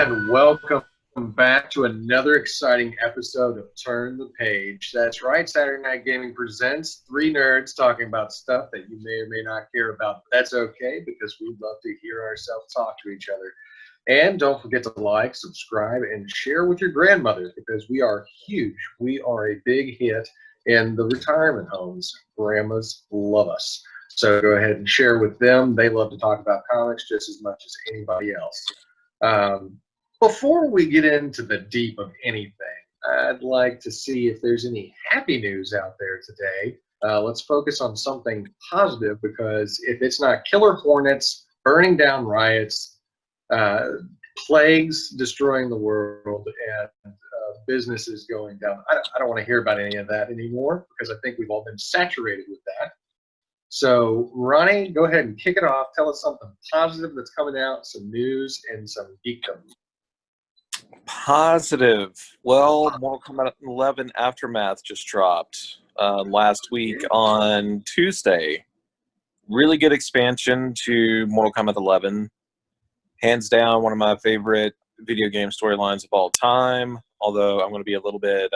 And welcome back to another exciting episode of Turn the Page. That's right, Saturday Night Gaming presents three nerds talking about stuff that you may or may not care about. But that's okay, because we love to hear ourselves talk to each other. And don't forget to like, subscribe, and share with your grandmothers, because we are huge. We are a big hit in the retirement homes. Grandmas love us. So go ahead and share with them. They love to talk about comics just as much as anybody else. Before we get into the deep of anything, I'd like to see if there's any happy news out there today. Let's focus on something positive, because if it's not killer hornets, burning down riots, plagues destroying the world, and businesses going down, I don't want to hear about any of that anymore, because I think we've all been saturated with that. So, Ronnie, go ahead and kick it off. Tell us something positive that's coming out, some news, and some geekdom. Positive. Well, Mortal Kombat 11 Aftermath just dropped last week on Tuesday. Really good expansion to Mortal Kombat 11. Hands down, one of my favorite video game storylines of all time. Although I'm going to be a little bit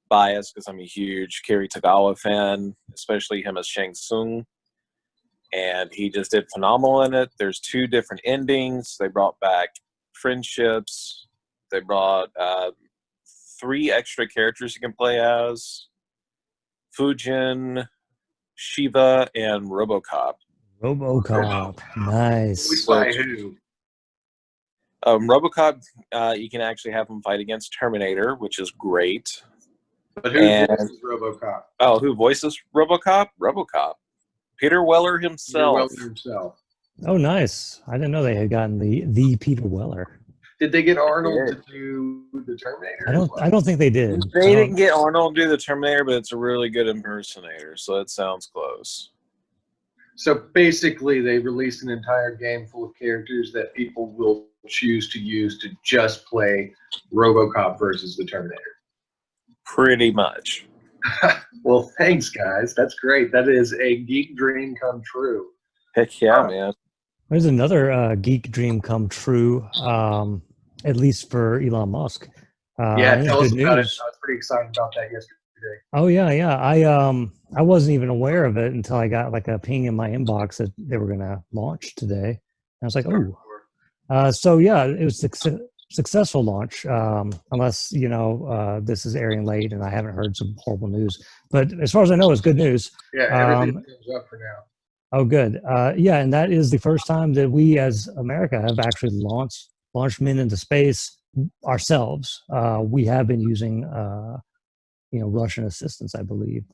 biased, because I'm a huge Kerry Tagawa fan, especially him as Shang Tsung. And he just did phenomenal in it. There's two different endings. They brought back friendships. They brought 3 extra characters you can play as: Fujin, Shiva, and RoboCop. RoboCop, nice. Who's by who? RoboCop, you can actually have him fight against Terminator, which is great. But who voices RoboCop? Oh, who voices RoboCop? RoboCop. Peter Weller himself. Oh, nice. I didn't know they had gotten the Peter Weller. Did they get Arnold to do the Terminator? I don't think they did. They didn't get Arnold to do the Terminator, but it's a really good impersonator, so it sounds close. So basically, they released an entire game full of characters that people will choose to use to just play RoboCop versus the Terminator. Pretty much. Well, thanks, guys. That's great. That is a geek dream come true. Heck yeah, man. There's another geek dream come true, at least for Elon Musk. Yeah, tell us about it. I was pretty excited about that yesterday. Oh, yeah. I wasn't even aware of it until I got like a ping in my inbox that they were going to launch today. And I was like, oh. So, yeah, it was successful launch, unless, this is airing late and I haven't heard some horrible news. But as far as I know, it's good news. Yeah, everything comes up for now. Oh, good. Yeah, and that is the first time that we as America have actually launched men into space ourselves. We have been using, Russian assistance, I believe,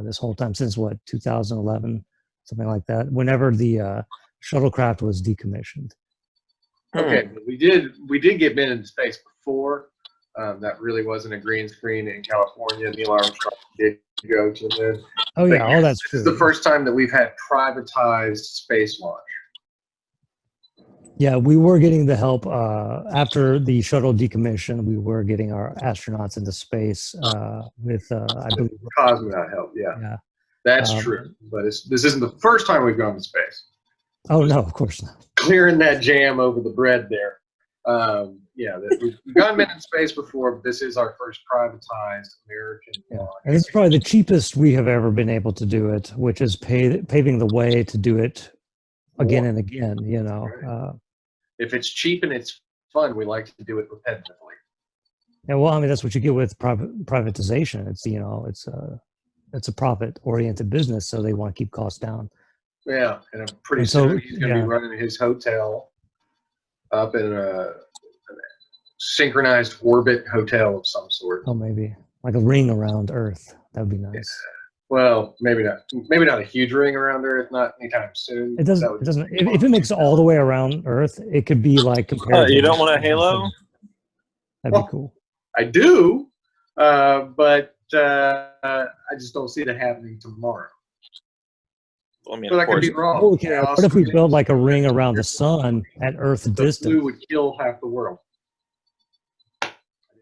this whole time since 2011, something like that. Whenever the shuttlecraft was decommissioned. Okay, but we did get men into space before. That really wasn't a green screen in California. Neil Armstrong did go to the moon. Oh, yeah, that's true. This is the first time that we've had privatized space launch. Yeah, we were getting the help after the shuttle decommission. We were getting our astronauts into space with, I believe, cosmonaut help. Yeah. That's true. But this isn't the first time we've gone to space. Oh no, of course not. Clearing that jam over the bread there. We've gone men in space before, but this is our first privatized American launch. And this is probably the cheapest we have ever been able to do it, which is paving the way to do it again and again. Right. If it's cheap and it's fun, we like to do it repetitively. Yeah, well, I mean, that's what you get with privatization. It's a profit-oriented business, so they want to keep costs down. Yeah, and pretty soon he's going to be running his hotel up in a synchronized orbit hotel of some sort. Oh, maybe like a ring around Earth. That would be nice. Yeah. Well, maybe not. Maybe not a huge ring around Earth. Not anytime soon. It doesn't. If it makes it all the way around Earth, it could be like compared. You don't want a halo? That'd be cool. I do, but I just don't see that happening tomorrow. But I could be wrong. Oh, okay. What if we build like a ring around the sun at Earth distance? The blue would kill half the world. I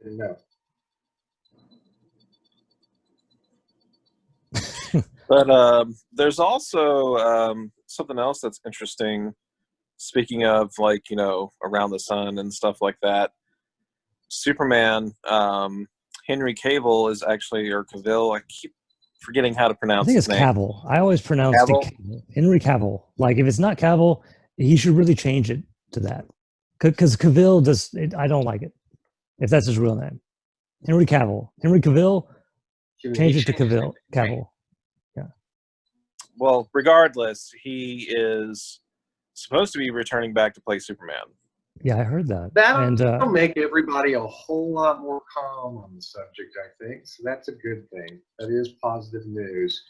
didn't know. But there's also something else that's interesting. speaking of like, you know, Around the Sun and stuff like that, Superman, Henry Cavill is actually, or Cavill, I keep forgetting how to I pronounce think his it's name. Cavill. I always pronounced it Cavill? Cavill. Henry Cavill. Like if it's not Cavill, he should really change it to that. Because Cavill does. I don't like it. If that's his real name, Henry Cavill. Henry Cavill. Change it to Cavill. Cavill. Well, regardless, he is supposed to be returning back to play Superman. Yeah, I heard that. That'll And make everybody a whole lot more calm on the subject, I think. So that's a good thing. That is positive news.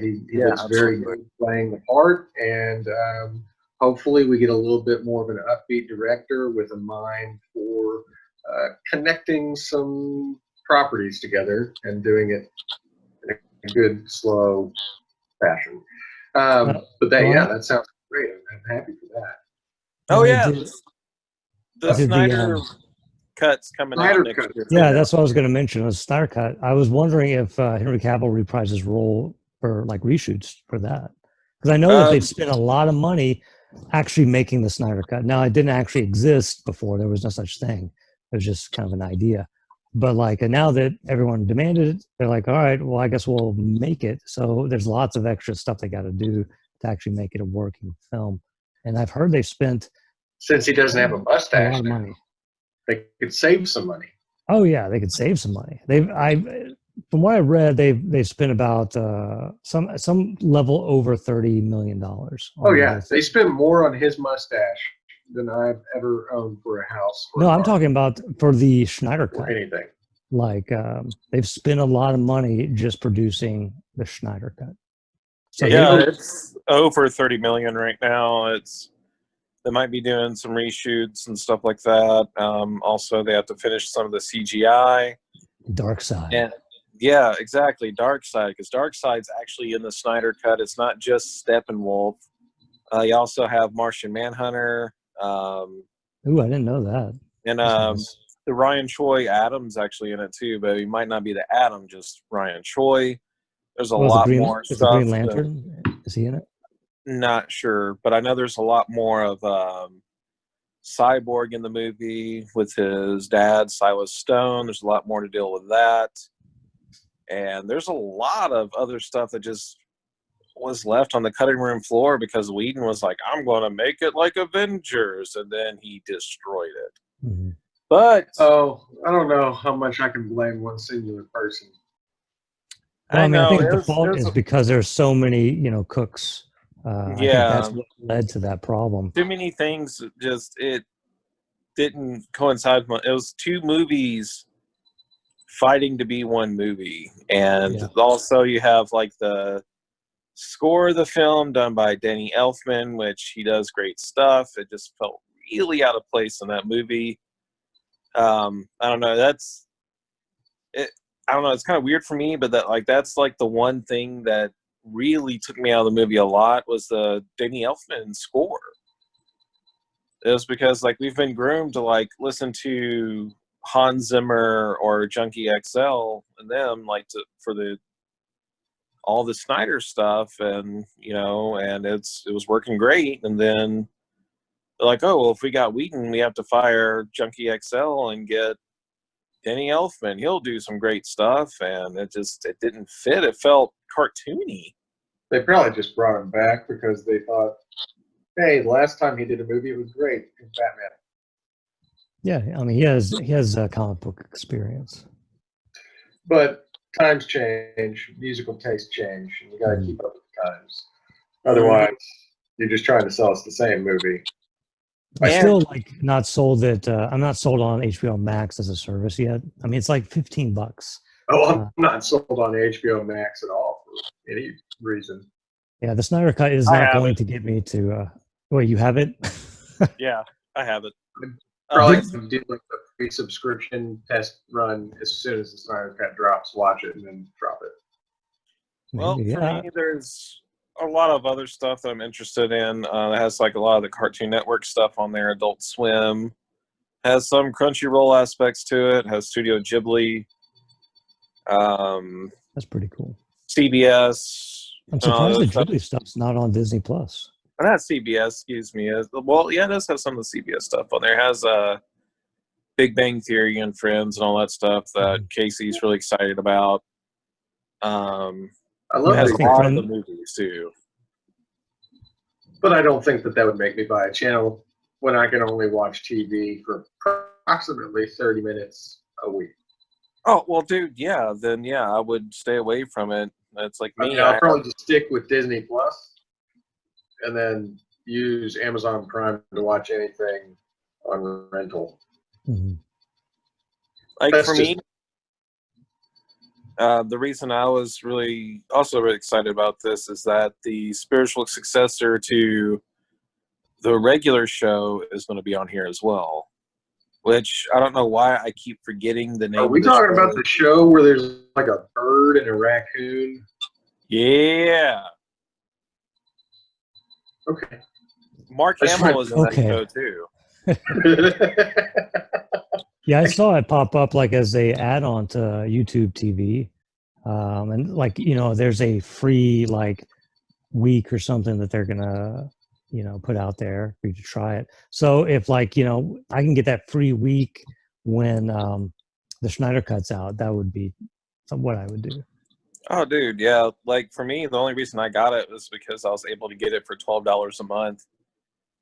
He Yeah, looks very absolutely. good playing the part, and hopefully we get a little bit more of an upbeat director with a mind for connecting some properties together and doing it in a good, slow fashion. But that, yeah, that sounds great. I'm happy for that. Oh yeah, did the the, Snyder cut's coming out Snyder next cut. year. yeah, that's what I was going to mention. A Snyder cut. I was wondering if Henry Cavill reprised his role for like reshoots for that, because I know that they've spent a lot of money actually making the Snyder cut. Now, it didn't actually exist before. There was no such thing. It was just kind of an idea. But like now that everyone demanded it, they're like, all right, well, I guess we'll make it. So there's lots of extra stuff they got to do to actually make it a working film. And I've heard they've spent Since he doesn't have a a mustache lot of now, money. they could save some money. Oh yeah, they could save some money. From what I read, they've spent about some level over $30 million. Oh yeah, they spend more on his mustache than I've ever owned for a house. Or No, a I'm car talking about for the Schneider or cut. anything. Like they've spent a lot of money just producing the Schneider cut. So Yeah, it's over 30 million right now. They might be doing some reshoots and stuff like that. Also, they have to finish some of the CGI. Dark Side. And yeah, exactly, Dark Side, because Dark Side's actually in the Snyder cut. It's not just Steppenwolf. You also have Martian Manhunter. Ooh, I didn't know that. And Nice. the Ryan Choi Adam's actually in it too, but he might not be the Adam, just Ryan Choi. There's a lot more Is the stuff. Green Lantern? Is he in it? Not sure, but I know there's a lot more of Cyborg in the movie with his dad, Silas Stone. There's a lot more to deal with that. And there's a lot of other stuff that just was left on the cutting room floor because Whedon was like, I'm going to make it like Avengers. And then he destroyed it. Mm-hmm. But I don't know how much I can blame one singular person. Well, I know think the fault is because there's so many, cooks. I think that's what led to that problem. Too many things. Just it didn't coincide. It was two movies fighting to be one movie, and also you have like the score of the film done by Danny Elfman, which he does great stuff. It just felt really out of place in that movie. I don't know. That's it. I don't know. It's kind of weird for me, but that's like the one thing that really took me out of the movie a lot was the Danny Elfman score. It was because like we've been groomed to like listen to Hans Zimmer or Junkie XL and them like for all the Snyder stuff, and and it was working great, and then they're like, oh well, if we got Whedon, we have to fire Junkie XL and get Danny Elfman. He'll do some great stuff, and it didn't fit. It felt cartoony. They probably just brought him back because they thought, hey, the last time he did a movie, it was great in Batman. Yeah, I mean, he has comic book experience. But times change, musical tastes change, and you got to keep up with the times. Otherwise, you're just trying to sell us the same movie. I'm still not sold that. I'm not sold on HBO Max as a service yet. I mean, it's like $15. Oh, I'm not sold on HBO Max at all for any reason. Yeah, the Snyder Cut is not going to get me to. Wait, you have it? Yeah, I have it. Probably do like the free subscription test run as soon as the Snyder Cut drops. Watch it and then drop it. Well, for me, there's a lot of other stuff that I'm interested in. It has like a lot of the Cartoon Network stuff on there. Adult Swim has some Crunchyroll aspects to it. Has Studio Ghibli. That's pretty cool. CBS. I'm surprised the Ghibli stuff's not on Disney Plus. Not CBS, excuse me. Well, yeah, it does have some of the CBS stuff on there. It has Big Bang Theory and Friends and all that stuff that Casey's really excited about. I It love has I a think lot Friend- of the movies too. but I don't think that would make me buy a channel when I can only watch TV for approximately 30 minutes a week. Oh well, dude, yeah. Then yeah, I would stay away from it. It's like I me. mean, I'll probably just stick with Disney Plus, and then use Amazon Prime to watch anything on rental. Mhm. Like That's for just- me, the reason I was really also really excited about this is that the spiritual successor to the regular show is going to be on here as well. Which I don't know why I keep forgetting the name. Are we of the talking show. about the show where there's like a bird and a raccoon? Yeah, Okay. Mark I just Hamill went- is in that Okay. show too. Yeah, I saw it pop up like as a add-on to YouTube TV, and like there's a free like week or something that they're gonna put out there for you to try it. So if like I can get that free week when the Schneider cuts out, that would be what I would do. Oh, dude, yeah. Like for me, the only reason I got it was because I was able to get it for $12 a month.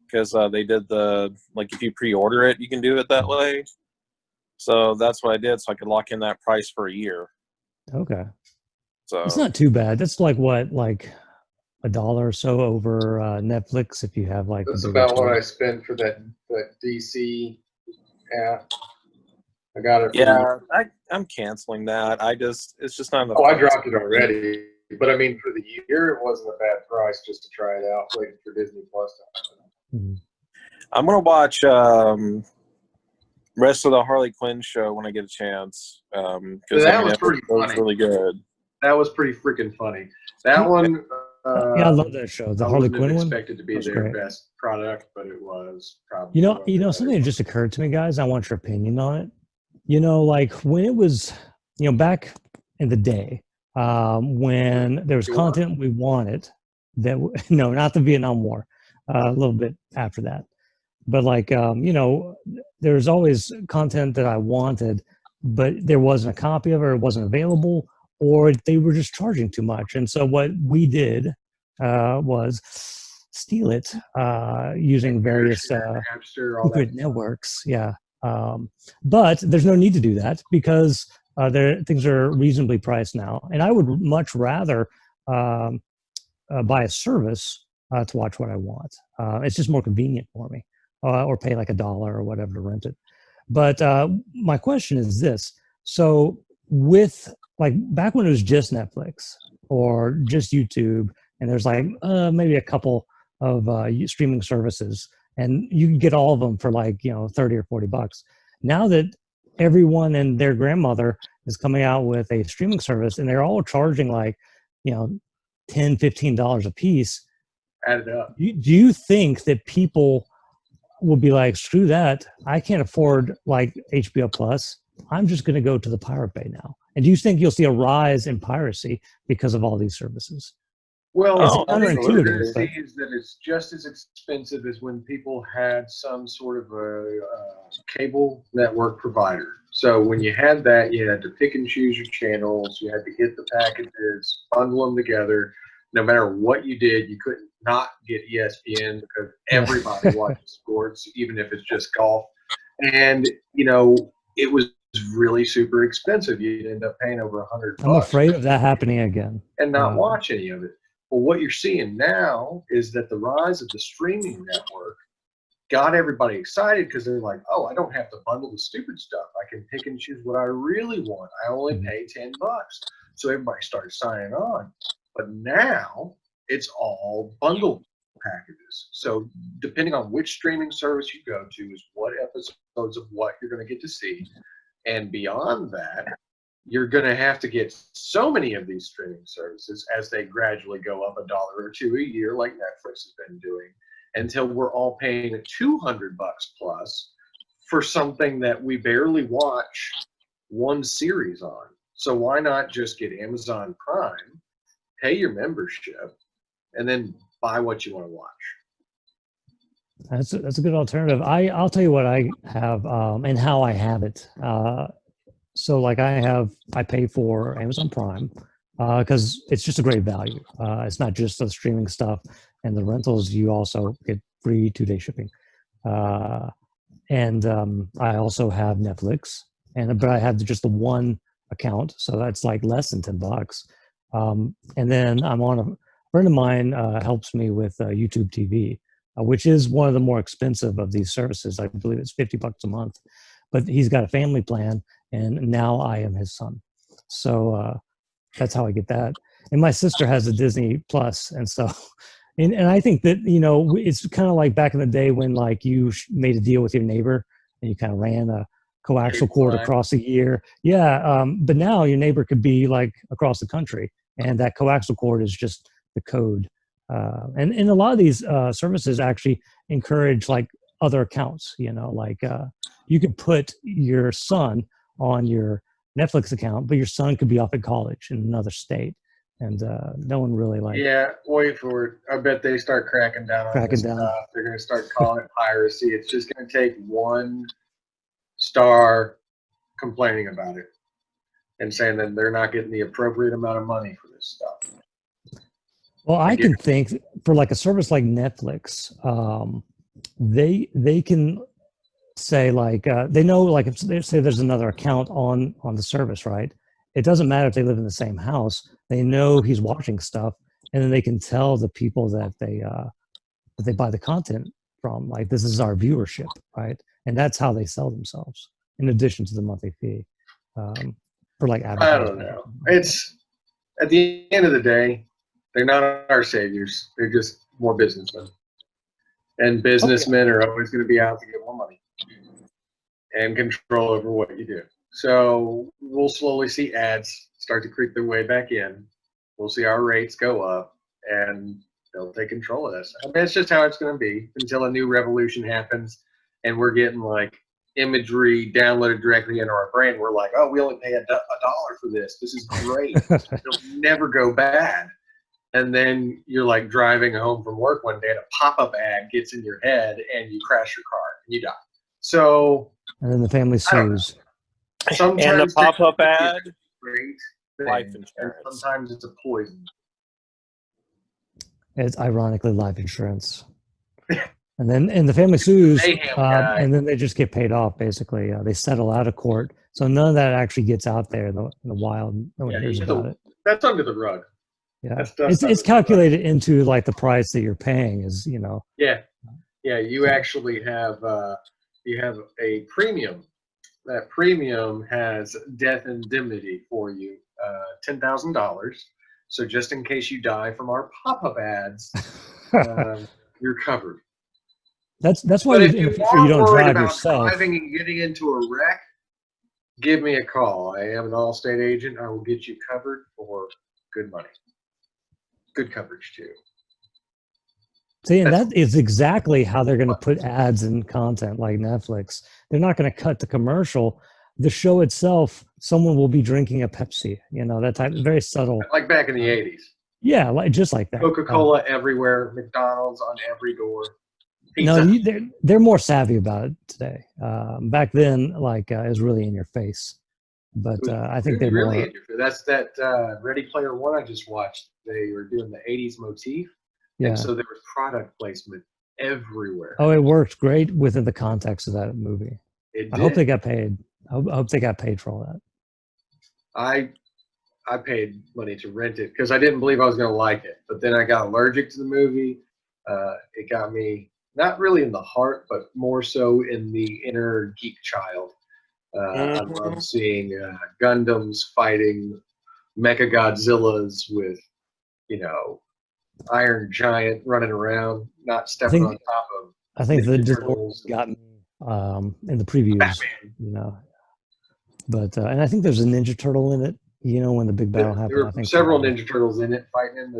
Because they did the like if you pre-order it, you can do it that way. So that's what I did, so I could lock in that price for a year. Okay, So it's not too bad. That's like what like $1 or so over Netflix if you have like That's the bigger about what I TV. spent for that DC app. I got it. yeah, I'm canceling that. It's just not enough. Oh, I time. dropped it already. But I mean, for the year, it wasn't a bad price just to try it out, waiting for Disney Plus to happen. Mhm. I'm gonna watch rest of the Harley Quinn show when I get a chance. Because That was pretty it was funny. really good. That was pretty freaking funny. That one, Yeah, I love that show. The I Harley wouldn't have Quinn one. expected to be was their great. best product, but it was probably. Something that just occurred to me, guys. I want your opinion on it. Like when it was, back in the day, when there was You want? content we wanted no, not the Vietnam War, a little bit after that, but like, there's always content that I wanted, but there wasn't a copy of it, or it wasn't available, or they were just charging too much. And so what we did was steal it using various Napster, all that. secret networks. Yeah. But there's no need to do that because things are reasonably priced now. And I would much rather buy a service to watch what I want. It's just more convenient for me, or pay like $1 or whatever to rent it. But my question is this. So with like back when it was just Netflix or just YouTube, and there's like maybe a couple of streaming services, and you can get all of them for like 30 or $40. Now that everyone and their grandmother is coming out with a streaming service, and they're all charging like $10-15 a piece, Add it up. do you think that people will be like, screw that, I can't afford like HBO Plus, I'm just going to go to the Pirate Bay now? And do you think you'll see a rise in piracy because of all these services? Well, It's one thing counterintuitive, you're gonna but- see is that it's just as expensive as when people had some sort of a cable network provider. So when you had that, you had to pick and choose your channels. You had to get the packages, bundle them together. No matter what you did, you couldn't not get ESPN because everybody watches sports, even if it's just golf. And it was really super expensive. You'd end up paying over $100. I'm afraid of that happening again. And not watch any of it. Well, what you're seeing now is that the rise of the streaming network got everybody excited because they're like, oh, I don't have to bundle the stupid stuff. I can pick and choose what I really want. I only pay $10. So everybody started signing on. But now it's all bundled packages. So depending on which streaming service you go to is what episodes of what you're going to get to see. And beyond that, you're going to have to get so many of these streaming services as they gradually go up $1 or $2 a year, like Netflix has been doing, until we're all paying $200 plus for something that we barely watch one series on. So why not just get Amazon Prime, pay your membership, and then buy what you want to watch? That's a good alternative. I'll tell you what I have and how I have it. So like I pay for Amazon Prime because it's just a great value. It's not just the streaming stuff and the rentals. You also get free 2-day shipping. And I also have Netflix, but I have just the one account, so that's like less than $10. And then I'm on a friend of mine helps me with YouTube TV, which is one of the more expensive of these services. I believe it's $50 a month, but he's got a family plan, and now I am his son, so that's how I get that. And my sister has a Disney Plus, and so. And I think that, it's kind of like back in the day when like you made a deal with your neighbor and you kind of ran a coaxial cord across a year. Yeah. But now your neighbor could be like across the country, and that coaxial cord is just the code. And a lot of these services actually encourage like other accounts, like you could put your son on your Netflix account, but your son could be off at college in another state. And no one really like. Yeah, wait for it. I bet they start cracking down on this stuff. They're going to start calling it piracy. It's just going to take one star complaining about it and saying that they're not getting the appropriate amount of money for this stuff. Well, I can think for like a service like Netflix, they can say like they know like if they say there's another account on the service, right? It doesn't matter if they live in the same house. They know he's watching stuff, and then they can tell the people that they buy the content from, like, this is our viewership, right? And that's how they sell themselves, in addition to the monthly fee for like advertising. I don't know. It's at the end of the day, they're not our saviors. They're just more businessmen, and businessmen are always going to be out to get more money and control over what you do. So we'll slowly see ads start to creep their way back in. We'll see our rates go up, and they'll take control of this. I mean, it's just how it's going to be until a new revolution happens, and we're getting like imagery downloaded directly into our brain. We're like, oh, we only pay $1 for this. This is great. It'll never go bad. And then you're like driving home from work one day, and a pop-up ad gets in your head, and you crash your car and you die. So, and then the family sues. And the pop-up ad, great life insurance. Sometimes it's a poison. It's ironically life insurance. And then the family sues, and then they just get paid off. Basically, they settle out of court, so none of that actually gets out there in the wild. No one hears about it. That's under the rug. Yeah, it's calculated into like the price that you're paying is, Yeah. You actually have a premium. That premium has death indemnity for you, $10,000. So just in case you die from our pop-up ads, you're covered. That's why if you don't drive yourself. Driving and getting into a wreck, give me a call. I am an Allstate agent. I will get you covered for good money. Good coverage too. See, and that is exactly how they're going to put ads in content like Netflix. They're not going to cut the commercial. The show itself, someone will be drinking a Pepsi, that type, very subtle. Like back in the 80s. Yeah, just like that. Coca-Cola everywhere, McDonald's on every door. Pizza. No, they're more savvy about it today. Back then, like, it was really in your face. But I think they're really more. That's that Ready Player One I just watched. They were doing the 80s motif. Yeah. And so there was product placement everywhere. Oh, it worked great within the context of that movie. I hope they got paid. I hope they got paid for all that. I paid money to rent it because I didn't believe I was going to like it. But then I got allergic to the movie. It got me not really in the heart, but more so in the inner geek child. I love seeing Gundams fighting Mecha Godzillas with, Iron Giant running around, not stepping on top of. I think the Turtles got me in the previews, Batman. But and I think there's a Ninja Turtle in it. When the big battle happened, there were I think several Ninja Turtles in it fighting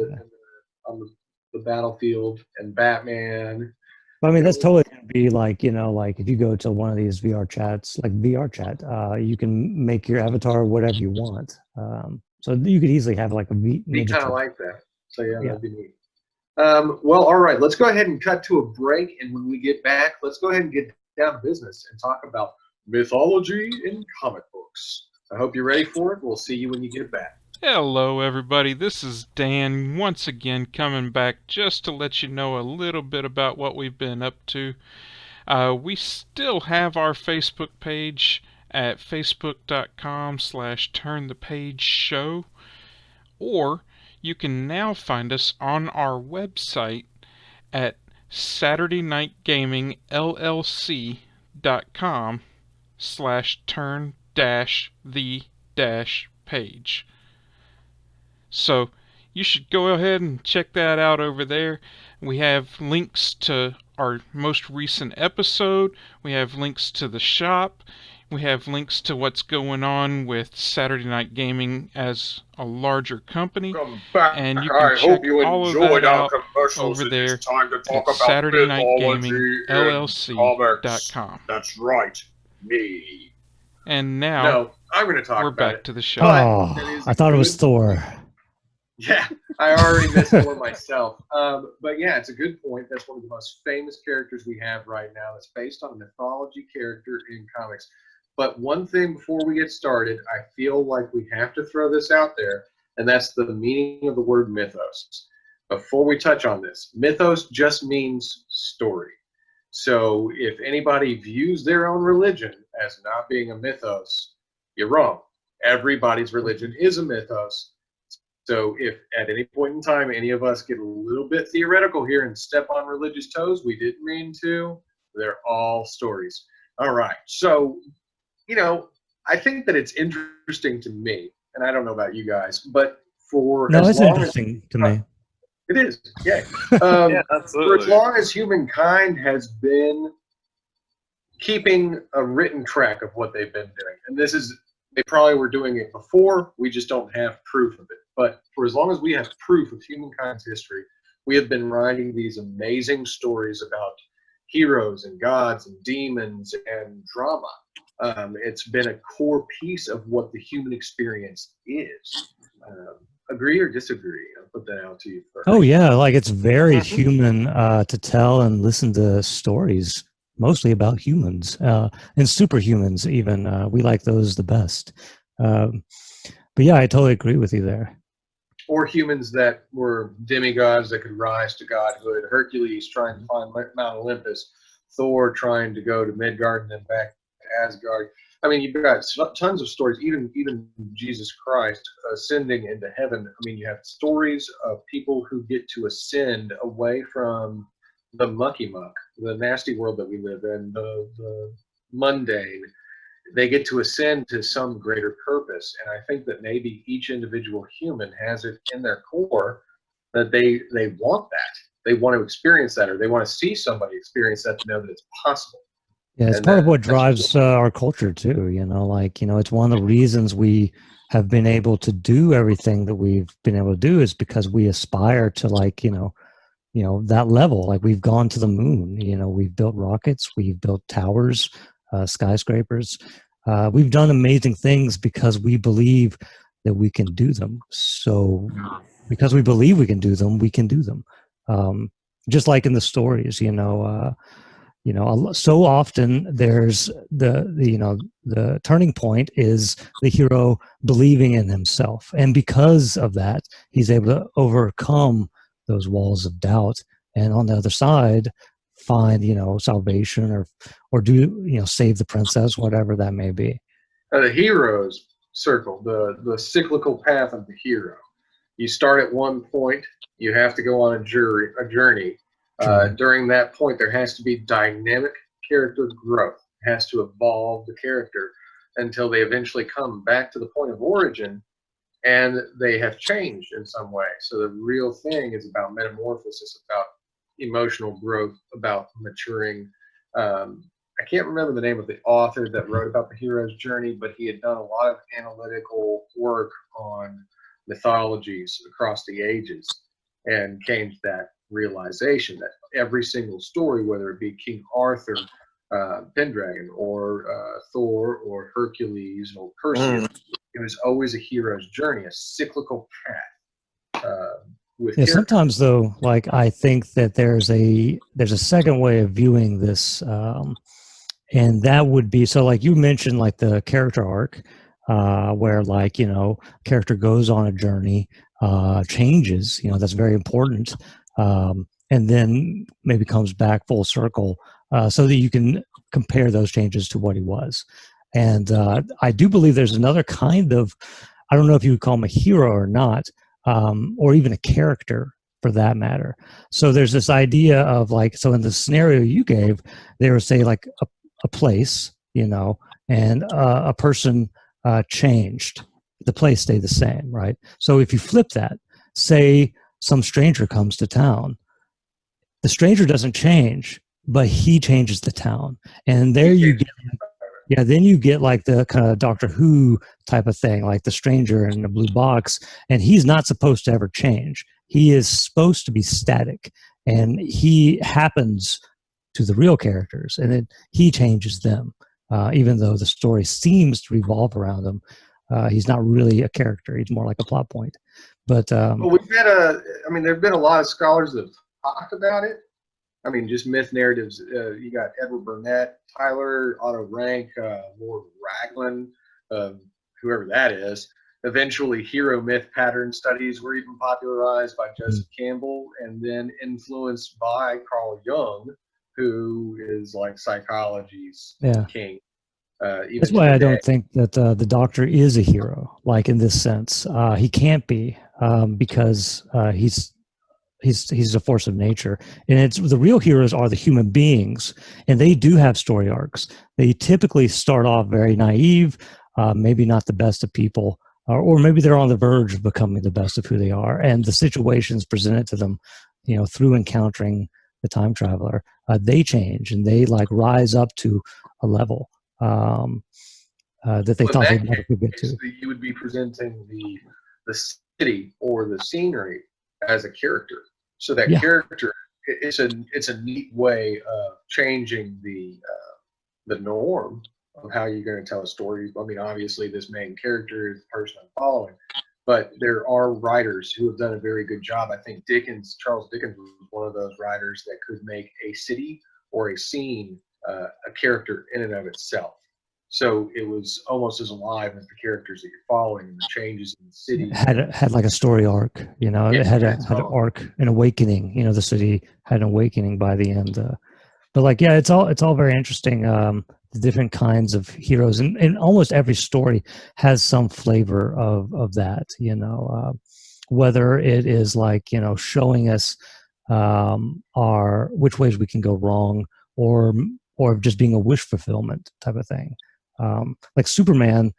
on the battlefield, and Batman. I mean, that's totally going to be like, like if you go to one of these VR chats, like VR chat, you can make your avatar whatever you want. So you could easily have like a Ninja Be kind of Turtle. like that. So yeah, that'd be neat. Well, all right. Let's go ahead and cut to a break, and when we get back, let's go ahead and get down to business and talk about mythology in comic books. I hope you're ready for it. We'll see you when you get back. Hello, everybody. This is Dan once again coming back just to let you know a little bit about what we've been up to. We still have our Facebook page at facebook.com/turnthepage or you can now find us on our website at SaturdayNightGaming LLC.com/turn-the-page. So you should go ahead and check that out over there. We have links to our most recent episode. We have links to the shop. We have links to what's going on with Saturday Night Gaming as a larger company. Welcome back. And you can I check hope you all of enjoyed that our out commercials. over there It's time to talk at about mythology in SaturdayNightGaming comics. LLC.com. That's right, me. And now No, I'm going to talk we're about back it. to the show. Oh, that is I thought it was good- Thor. Yeah, I already missed Thor myself. But yeah, it's a good point. That's one of the most famous characters we have right now. That's based on a mythology character in comics. But one thing before we get started, I feel like we have to throw this out there, and that's the meaning of the word mythos. Before we touch on this, mythos just means story. So if anybody views their own religion as not being a mythos, you're wrong. Everybody's religion is a mythos. So if at any point in time any of us get a little bit theoretical here and step on religious toes, we didn't mean to. They're all stories. All right. So, I think that it's interesting to me, and I don't know about you guys, but for No, as it's long interesting to me. it is, yeah. Yeah, For as absolutely. long as humankind has been keeping a written track of what they've been doing, and they probably were doing it before, we just don't have proof of it. But for as long as we have proof of humankind's history, we have been writing these amazing stories about heroes and gods and demons and drama. It's been a core piece of what the human experience is. Agree or disagree? I'll put that out to you first. Oh yeah, like it's very Mhm. human to tell and listen to stories, mostly about humans and superhumans. Even we like those the best. But yeah, I totally agree with you there. Or humans that were demigods that could rise to godhood. Hercules trying to find Mount Olympus. Thor trying to go to Midgard and then back to Asgard. I mean, you've got tons of stories. Even Jesus Christ ascending into heaven. I mean, you have stories of people who get to ascend away from the mucky muck, the nasty world that we live in, the mundane. They get to ascend to some greater purpose. And I think that maybe each individual human has it in their core that they want that. They want to experience that, or they want to see somebody experience that to know that it's possible. Yeah, it's And part of what that's drives our culture too. It's one of the reasons we have been able to do everything that we've been able to do is because we aspire to that level. Like we've gone to the moon. We've built rockets, we've built towers, skyscrapers. We've done amazing things because we believe that we can do them. So because we believe we can do them, we can do them. Just like in the stories, so often there's the turning point is the hero believing in himself, and because of that, he's able to overcome those walls of doubt, and on the other side, find salvation or do save the princess, whatever that may be. the hero's circle, the cyclical path of the hero. You start at one point, you have to go on a journey. During that point, there has to be dynamic character growth. It has to evolve the character until they eventually come back to the point of origin and they have changed in some way. So the real thing is about metamorphosis, about emotional growth, about maturing. I can't remember the name of the author that wrote about the hero's journey, but he had done a lot of analytical work on mythologies across the ages and came to that realization that every single story, whether it be King Arthur, Pendragon, or Thor, or Hercules, or Perseus, it was always a hero's journey, a cyclical path, with Yeah, characters. sometimes though, like I think that there's a second way of viewing this, and that would be so. Like you mentioned, like the character arc, where like character goes on a journey, changes. That's very important, and then maybe comes back full circle, so that you can compare those changes to what he was. And I do believe there's another kind of, I don't know if you would call him a hero or not, or even a character for that matter. So there's this idea of like, so in the scenario you gave, they were say like a place, and a person changed. The place stayed the same, right? So if you flip that, say some stranger comes to town, the stranger doesn't change, but he changes the town. And there you get, yeah, then you get like the kind of Doctor Who type of thing, like the stranger in the blue box, and he's not supposed to ever change. He is supposed to be static, and he happens to the real characters, and he changes them, even though the story seems to revolve around him. He's not really a character; he's more like a plot point. But Well, we've had there have been a lot of scholars that have talked about it. I mean, just myth narratives. You got Edward Burnett, Tyler, Otto Rank, Lord Raglan, whoever that is. Eventually, hero myth pattern studies were even popularized by Joseph Campbell, and then influenced by Carl Jung, who is like psychology's king. That's why I don't think that the Doctor is a hero, like in this sense. He can't be, because he's a force of nature, and it's the real heroes are the human beings, and they do have story arcs. They typically start off very naive, maybe not the best of people, or maybe they're on the verge of becoming the best of who they are, and the situations presented to them, through encountering the time traveler, they change and they like rise up to a level that they thought they'd never could get to. You would be presenting the city or the scenery as a character. So that character, it's a neat way of changing the norm of how you're going to tell a story. I mean, obviously, this main character is the person I'm following, but there are writers who have done a very good job. I think Charles Dickens was one of those writers that could make a city or a scene a character in and of itself. So it was almost as alive as the characters that you're following, and the changes in the city. Had like a story arc, it had an arc, an awakening. The city had an awakening by the end. But like, yeah, it's all very interesting. The different kinds of heroes, and almost every story has some flavor of that. Whether it is like showing us which ways we can go wrong, or just being a wish fulfillment type of thing. Like Superman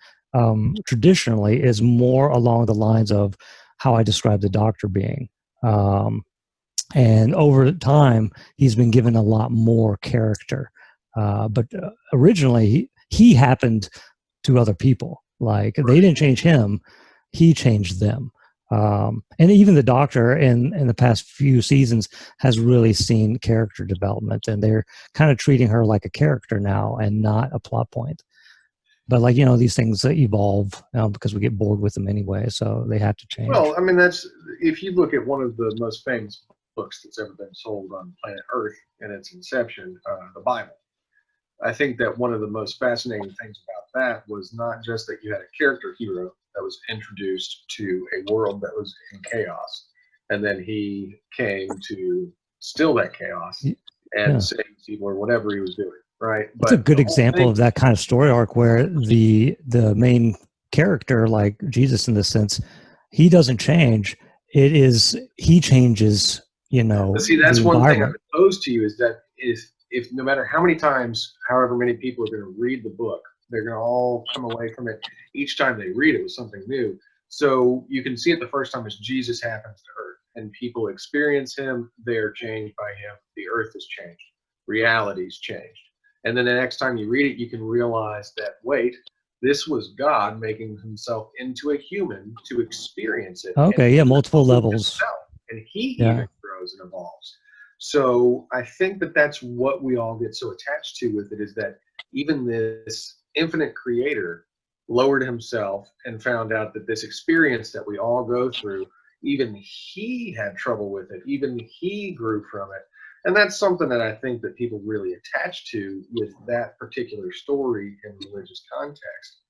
traditionally is more along the lines of how I described the Doctor being. And over time, he's been given a lot more character. But originally, he happened to other people. Like they didn't change him, he changed them. And even the Doctor in the past few seasons has really seen character development, and they're kind of treating her like a character now and not a plot point. But like, these things evolve because we get bored with them anyway, so they have to change. Well, I mean, that's, if you look at one of the most famous books that's ever been sold on planet Earth in its inception, the Bible. I think that one of the most fascinating things about that was not just that you had a character hero that was introduced to a world that was in chaos, and then he came to still that chaos and save people or whatever he was doing. Right. It's a good example of that kind of story arc where the main character, like Jesus in this sense, he doesn't change. It is he changes, But see, that's one thing I propose to you is that if no matter how many times, however many people are going to read the book, they're going to all come away from it. Each time they read it with something new. So you can see it the first time as Jesus happens to Earth and people experience him. They're changed by him. The Earth has changed. Reality's changed. And then the next time you read it, you can realize that, wait, this was God making himself into a human to experience it. Okay, yeah, multiple levels. Himself, and he even grows and evolves. So I think that that's what we all get so attached to with it, is that even this infinite creator lowered himself and found out that this experience that we all go through even he had trouble with it. Even he grew from it. And that's something that I think that people really attach to with that particular story in religious context.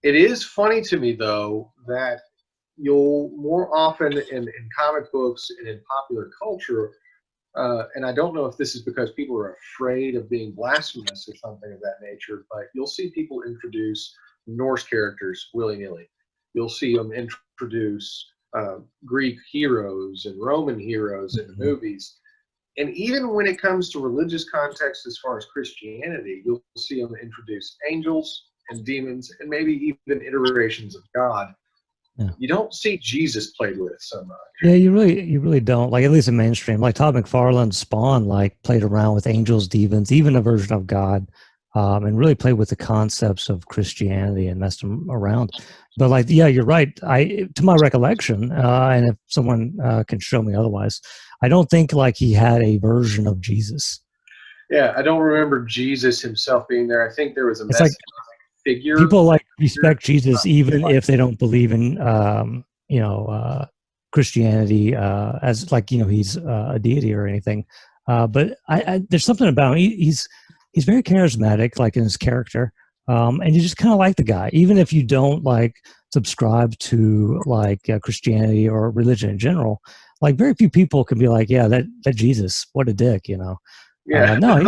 It is funny to me, though, that you'll more often in comic books and in popular culture, and I don't know if this is because people are afraid of being blasphemous or something of that nature, but you'll see people introduce Norse characters willy-nilly. You'll see them introduce Greek heroes and Roman heroes in the movies. And even when it comes to religious context, as far as Christianity, you'll see them introduce angels and demons and maybe even iterations of God. Yeah. You don't see Jesus played with so much. Yeah, you really don't. Like, at least in mainstream, like Todd McFarlane's Spawn, like played around with angels, demons, even a version of God, and really played with the concepts of Christianity and messed them around. But like, yeah, you're right. To my recollection, and if someone can show me otherwise, I don't think like he had a version of Jesus. Yeah, I don't remember Jesus himself being there. I think there was a It's like figure. People like respect Jesus even if they don't believe in Christianity as like he's a deity or anything. But there's something about him. He's very charismatic, like in his character, and you just kind of like the guy, even if you don't like subscribe to like Christianity or religion in general. Like very few people can be like, yeah, that Jesus, what a dick, Yeah, no,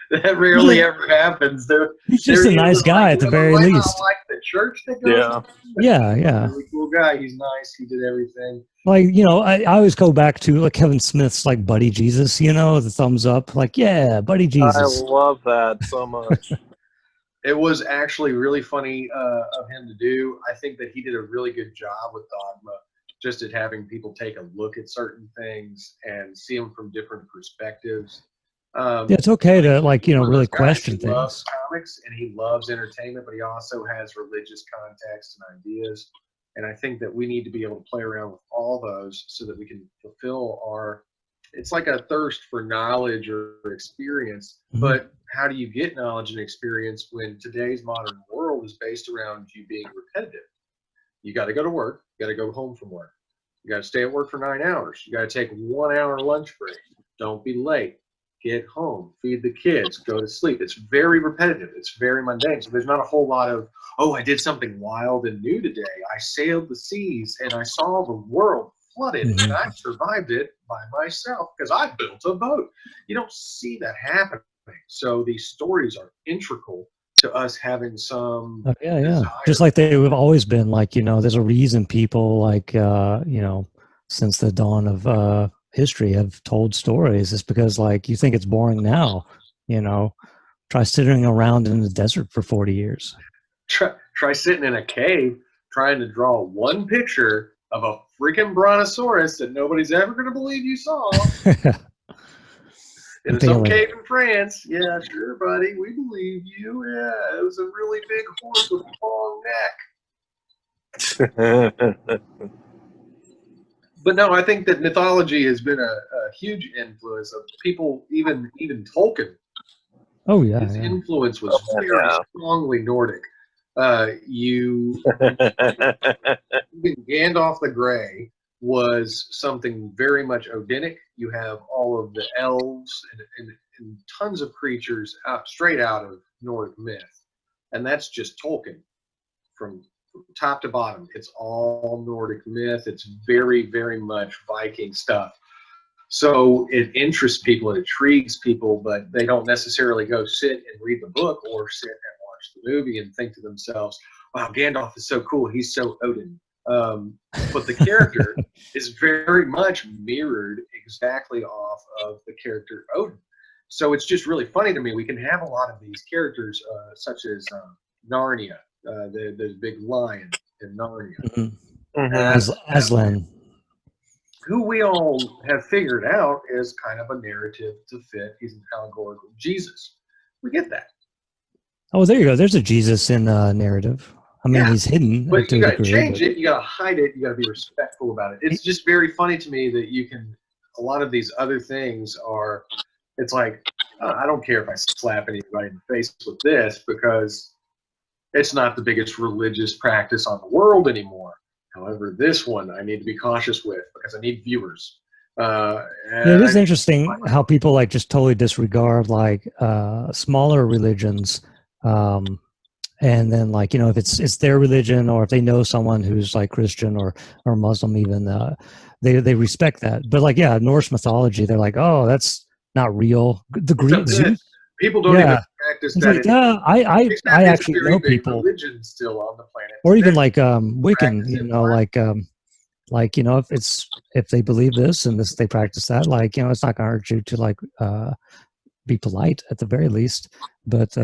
that rarely ever happens. He's just a nice guy at the very least. Like the church that goes. Yeah. Really cool guy. He's nice. He did everything. Like, I always go back to like Kevin Smith's like Buddy Jesus, the thumbs up. Like, yeah, Buddy Jesus. I love that so much. It was actually really funny of him to do. I think that he did a really good job with Dogma, just at having people take a look at certain things and see them from different perspectives. Yeah, it's okay to like, really question things. He loves comics and he loves entertainment, but he also has religious context and ideas. And I think that we need to be able to play around with all those so that we can fulfill it's like a thirst for knowledge or experience. Mm-hmm. But how do you get knowledge and experience when today's modern world is based around you being repetitive? You got to go to work. You got to go home from work. You got to stay at work for 9 hours. You got to take 1 hour lunch break. Don't be late. Get home, feed the kids, go to sleep. It's very repetitive. It's very mundane. So there's not a whole lot of, I did something wild and new today. I sailed the seas and I saw the world flooded and I survived it by myself because I built a boat. You don't see that happening. So these stories are integral to us having some desire. Just like they have always been. Like, there's a reason people like, since the dawn of history have told stories. It's because like you think it's boring now, try sitting around in the desert for 40 years. Try sitting in a cave trying to draw one picture of a freaking brontosaurus that nobody's ever going to believe you saw in some cave in France. Yeah, sure, buddy, we believe you. Yeah, it was a really big horse with a long neck. But no, I think that mythology has been a huge influence of people, even Tolkien. Oh, yeah. His influence was very strongly Nordic. Even Gandalf the Grey was something very much Odinic. You have all of the elves and tons of creatures straight out of Nordic myth. And that's just Tolkien from top to bottom. It's all Nordic myth. It's very, very much Viking stuff. So it interests people, it intrigues people, but they don't necessarily go sit and read the book or sit and watch the movie and think to themselves, wow, Gandalf is so cool. He's so Odin. But the character is very much mirrored exactly off of the character Odin. So it's just really funny to me. We can have a lot of these characters, such as Narnia. There's a big lion in Narnia. Aslan. Who we all have figured out is kind of a narrative to fit. He's an allegorical Jesus. We get that. Oh, there you go. There's a Jesus in narrative. I mean, he's hidden. But you got to change it. You got to hide it. You got to be respectful about it. It's just very funny to me that you can. A lot of these other things are. It's like I don't care if I slap anybody in the face with this because it's not the biggest religious practice on the world anymore. However, this one I need to be cautious with because I need viewers. Yeah, it is interesting how people like just totally disregard like smaller religions, and then like if it's their religion, or if they know someone who's like Christian or Muslim even, they respect that. But like Norse mythology, they're like, oh, that's not real. The Greek Zeus, people don't even yeah, practice it's that like anymore. I It's a actually very know big people, religion still on the planet. or even Today. like Wiccan, Practice it. if they believe this and this they practice that, like it's not gonna hurt you to like be polite at the very least, but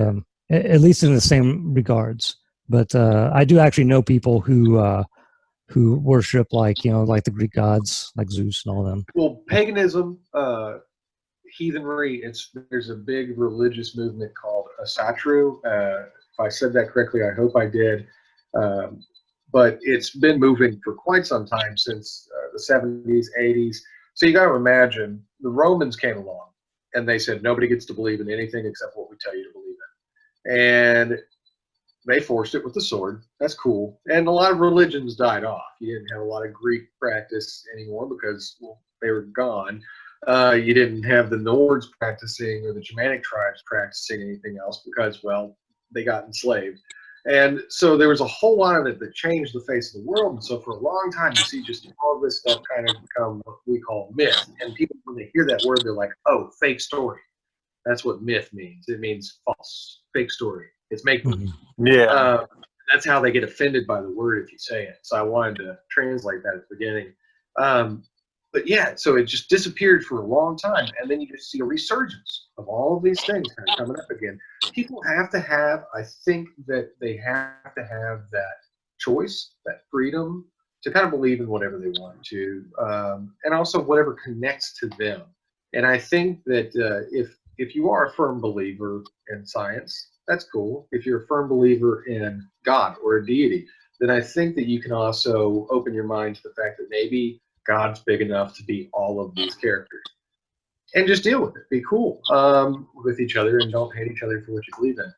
at least in the same regards. But I do actually know people who worship like like the Greek gods, like Zeus and all them. Well, paganism, heathenry. There's a big religious movement called Asatru. If I said that correctly, I hope I did. Um, but it's been moving for quite some time, since the 70s, 80s. So you got to imagine the Romans came along and they said nobody gets to believe in anything except what we tell you to believe in, and they forced it with the sword. That's cool. And a lot of religions died off. You didn't have a lot of Greek practice anymore because, well, they were gone. You didn't have the Nords practicing or the Germanic tribes practicing anything else because, well, they got enslaved. And so there was a whole lot of it that changed the face of the world. And so for a long time, you see just all of this stuff kind of become what we call myth. And people, when they hear that word, they're like, oh, fake story. That's what myth means. It means false, fake story. It's make believe. Yeah. That's how they get offended by the word if you say it. So I wanted to translate that at the beginning. But yeah, so it just disappeared for a long time, and then you just see a resurgence of all of these things kind of coming up again. People have to have, I think that they have to have that choice, that freedom to kind of believe in whatever they want to, and also whatever connects to them. And I think that if you are a firm believer in science, that's cool. If you're a firm believer in God or a deity, then I think that you can also open your mind to the fact that maybe God's big enough to be all of these characters, and just deal with it. Be cool with each other, and don't hate each other for what you believe in.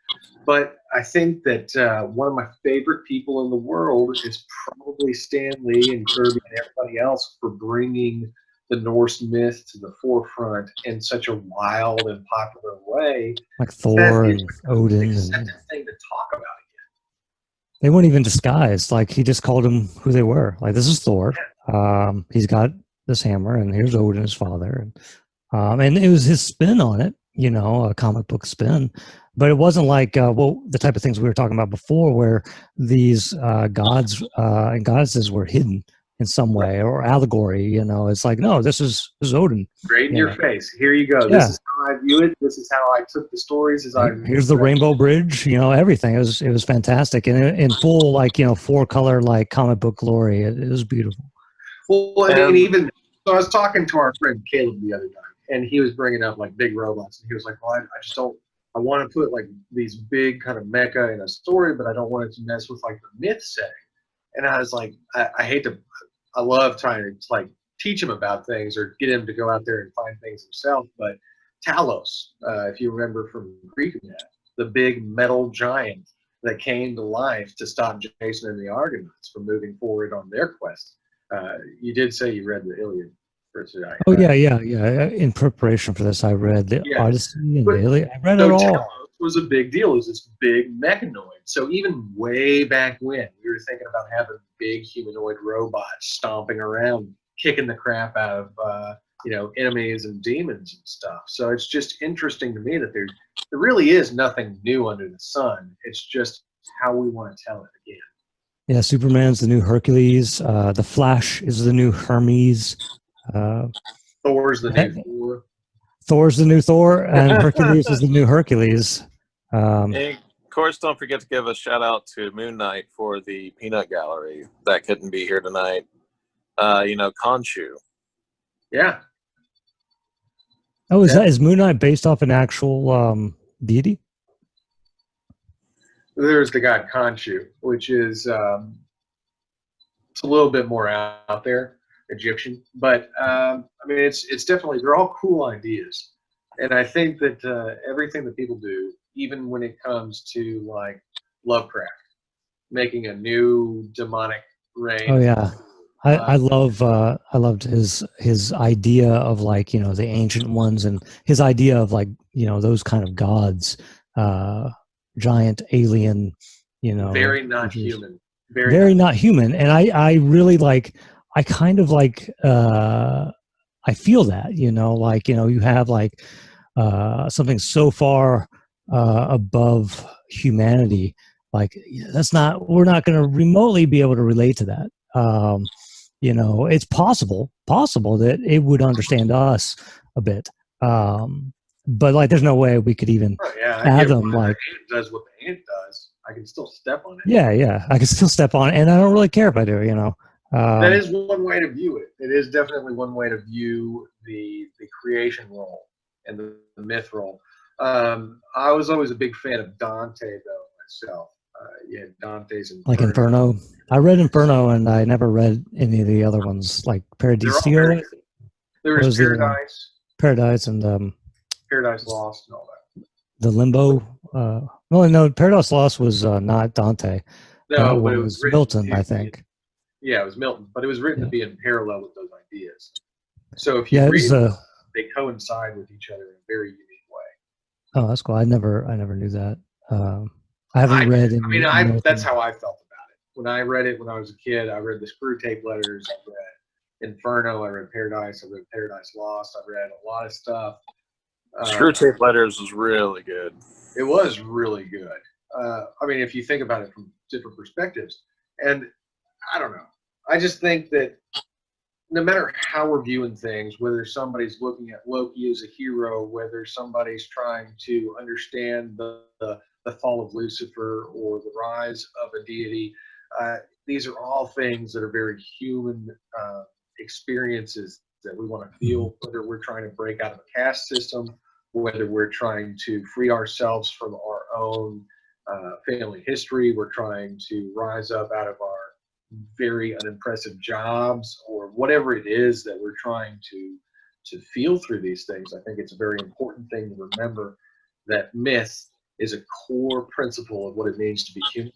But I think that one of my favorite people in the world is probably Stan Lee and Kirby and everybody else for bringing the Norse myth to the forefront in such a wild and popular way. Like Thor and Odin. An accepted thing to talk about again. They weren't even disguised. Like he just called them who they were. Like this is Thor. He's got this hammer, and here's Odin, his father. And it was his spin on it, a comic book spin. But it wasn't like the type of things we were talking about before, where these gods and goddesses were hidden in some way, or allegory. It's like, no, this is Odin. Right in your face. Here you go. This is how I view it. This is how I took the stories as I. Here's the Rainbow Bridge. Everything. It was fantastic, and in full like 4-color like comic book glory. It was beautiful. Well, I mean, even so, I was talking to our friend Caleb the other time, and he was bringing up like big robots, and he was like, "Well, I just don't. I want to put like these big kind of mecha in a story, but I don't want it to mess with like the myth setting." And I was like, I love trying to like teach him about things or get him to go out there and find things himself. But Talos, if you remember from Greek myth, the big metal giant that came to life to stop Jason and the Argonauts from moving forward on their quest. You did say you read the Iliad for today. Oh yeah. In preparation for this, I read the Odyssey and the Iliad. I read it all. Talos was a big deal. It was this big mechanoid. So even way back when, we were thinking about having big humanoid robots stomping around, kicking the crap out of enemies and demons and stuff. So it's just interesting to me that there really is nothing new under the sun. It's just how we want to tell it again. Yeah, Superman's the new Hercules. The Flash is the new Hermes. Thor's the new Thor. Thor's the new Thor, and Hercules is the new Hercules. And of course, don't forget to give a shout out to Moon Knight for the Peanut Gallery that couldn't be here tonight. Khonshu. Yeah. Oh, is Moon Knight based off an actual deity? There's the god Khonshu, which is it's a little bit more out there, Egyptian, but I mean it's definitely, they're all cool ideas, and I think that everything that people do, even when it comes to like Lovecraft, making a new demonic reign. Oh yeah. I loved his idea of like, you know, the ancient ones, and his idea of like, you know, those kind of gods, giant alien, you know, Very not creatures. human. Very not human. And I really like, I kind of like, I feel that, you know, like, you know, you have like something so far above humanity, like that's not, we're not going to remotely be able to relate to that. You know, it's possible that it would understand us a bit, but like there's no way we could even Oh, yeah, I get fathom why like, the ant does what the ant does. I can still step on it. yeah, I can still step on it, and I don't really care if I do, you know. That is one way to view it. It is definitely one way to view the creation role and the myth role. I was always a big fan of Dante, though, myself. Yeah, Dante's like Inferno. Inferno. I read Inferno, and I never read any of the other ones, like They're all Paradiso. very good. There What was was the other one? Paradise, Paradise and Paradise Lost, and all that. the Limbo. Well, no, Paradise Lost was not Dante. That No, but it was was written Milton, I to think. yeah, it was Milton, but it was written Yeah, to be in parallel with those ideas. So if you yeah, it read was. them, they coincide with each other in a very unique way. Oh, that's cool. I never knew that. I haven't read any That's Milton. how I felt about it. When I read it when I was a kid, I read the Screw Tape Letters, I read Inferno, I read Paradise, I read Paradise Lost, I read a lot of stuff. Screw Tape Letters was really good. It was really good. I mean, if you think about it from different perspectives, and I don't know, I just think that no matter how we're viewing things, whether somebody's looking at Loki as a hero, whether somebody's trying to understand the fall of Lucifer or the rise of a deity, these are all things that are very human experiences that we want to feel, whether we're trying to break out of a caste system, whether we're trying to free ourselves from our own family history, we're trying to rise up out of our very unimpressive jobs, or whatever it is that we're trying to feel through these things. I think it's a very important thing to remember that myth is a core principle of what it means to be human,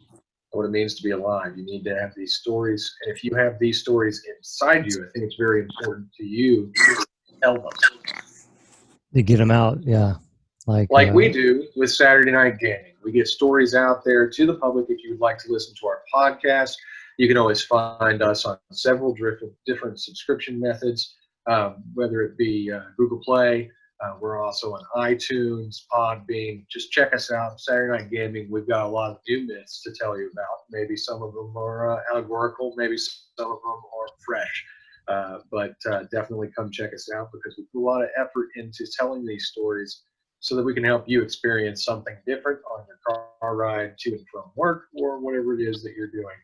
what it means to be alive. You need to have these stories, and if you have these stories inside you, I think it's very important to you to tell them. To get them out, yeah. Like We do with Saturday Night Gaming. We get stories out there to the public. If you would like to listen to our podcast, you can always find us on several different subscription methods, whether it be Google Play. We're also on iTunes, Podbean. Just check us out, Saturday Night Gaming. We've got a lot of new myths to tell you about. Maybe some of them are allegorical. Maybe some of them are fresh. But definitely come check us out, because we put a lot of effort into telling these stories so that we can help you experience something different on your car ride to and from work, or whatever it is that you're doing.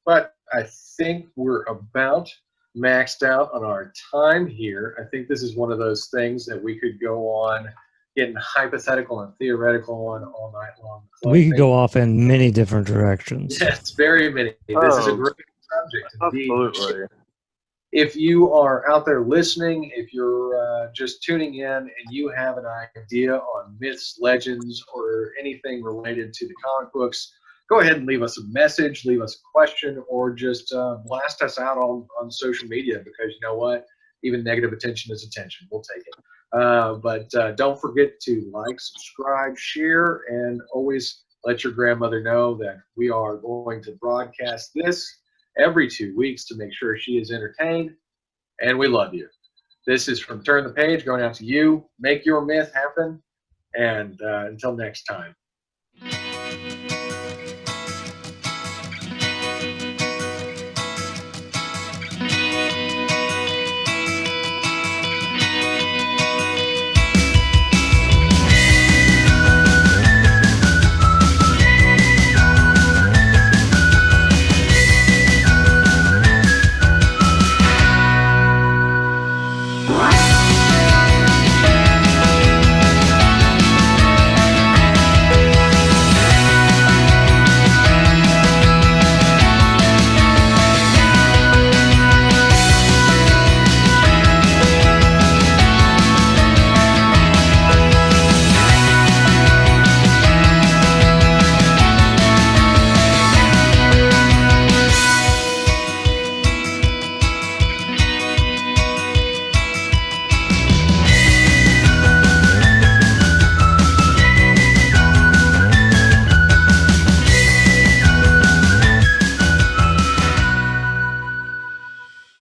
But I think we're about maxed out on our time here. I think this is one of those things that we could go on getting hypothetical and theoretical on all night long. we could go off in many different directions. Yes, very many. This is a great subject indeed. Absolutely. If you are out there listening, if you're just tuning in and you have an idea on myths, legends, or anything related to the comic books, go ahead and leave us a message, leave us a question, or just blast us out on social media, because you know what? Even negative attention is attention. We'll take it. But don't forget to like, subscribe, share, and always let your grandmother know that we are going to broadcast this every 2 weeks to make sure she is entertained, and we love you. This is from Turn the Page going out to you. Make your myth happen, and until next time.